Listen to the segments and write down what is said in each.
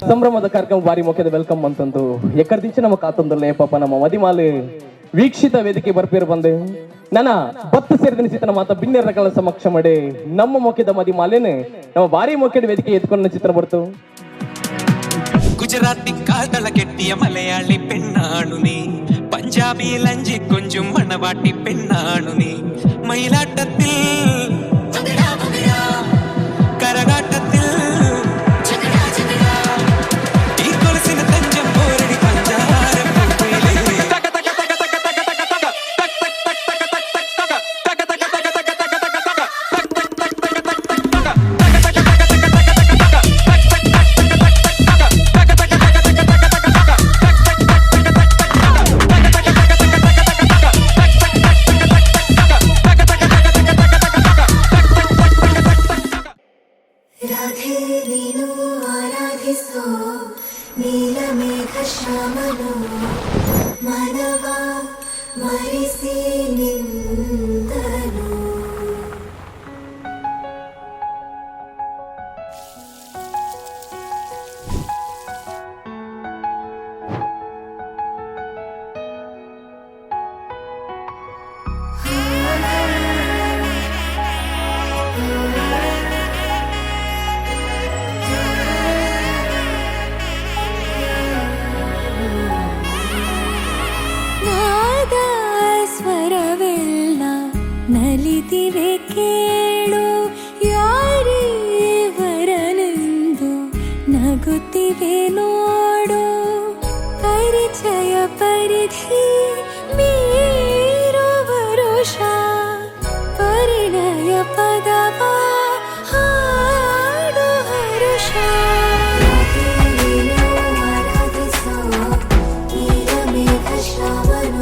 ಸಂಭ್ರಮದ ಕಾರ್ಯಕ್ರಮ ಬಾರಿ ಮುಖ್ಯದ ವೆಲ್ಕಮ್ ಅಂತಂದು ಎಕ್ಕರ್ದಿಂಚ ನಮ್ಮ ಕಾತೊಂದಲ್ಲೇ ಪಾಪ ನಮ್ಮ ಮದಿಮಾಲೆ ವೀಕ್ಷಿತ ವೇದಿಕೆ ಬರ್ಪೇರು ಬಂದೆ ನನ್ನ ಬತ್ತು ಸೇರಿದ ಮಾತ ಬಿನ್ನೆರಗಳ ಸಮಕ್ಷ ಮಾಡಿ ನಮ್ಮ ಮುಖ್ಯದ ಮದಿಮಾಲೆನೆ ನಮ್ಮ ಬಾರಿ ಮುಖ್ಯದ ವೇದಿಕೆ ಎತ್ಕೊಂಡ ಚಿತ್ರ ಬರ್ತು. ഗുജറാത്തി കാതള കെട്ടിയ മലയാളി പെണ്ണാണു നീ, പഞ്ചാബി ലഞ്ചി കൊഞ്ചും മണവാട്ടി പെണ്ണാണു നീ, മയിലാട്ടത്തിൽ കരകാട്ടത്തിൽ ഈ കൊലസിന് തഞ്ചം പോരടി പഞ്ചാര ನೀಲಮೇಘ ಶ್ಯಾಮನು ಮನವ ಮರಿಸಿ ನಿಂದನು. ನಲಿದಿವೆ ಕೇಳು ಯಾರೀವರನೆಂದು ನಗುತ್ತಿವೆ ನೋಡು, ಪರಿಚಯ ಪರಿಧಿ ಮೀರುವ ವರುಷ ಪರಿಣಯ ಪದವ ಹಾಡು ಹರುಷ. ನೀಲಮೇಘ ಶ್ರಾವಣ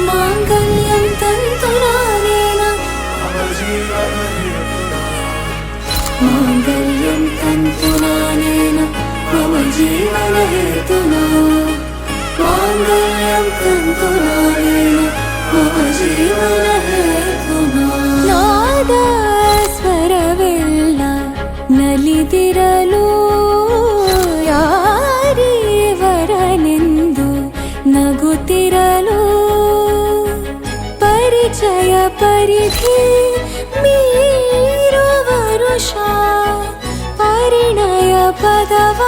మాంగళ్యం తంతునానేన మాంగళ్యం తంతునానేన మమ జీవన హేతునా, మాంగళ్యం తంతునానేన మమ జీవన హేతునా. ನಾದ ಸ್ವರವೆಲ್ಲ ನಲಿದಿರಲು ಯಾರೀವರನೆಂದು ನಗುತ್ತಿರಲು, ಪರಿಚಯ ಪರಿಧಿ ಮೀರುವ ವರುಷ ಪರಿಣಯ ಪದವ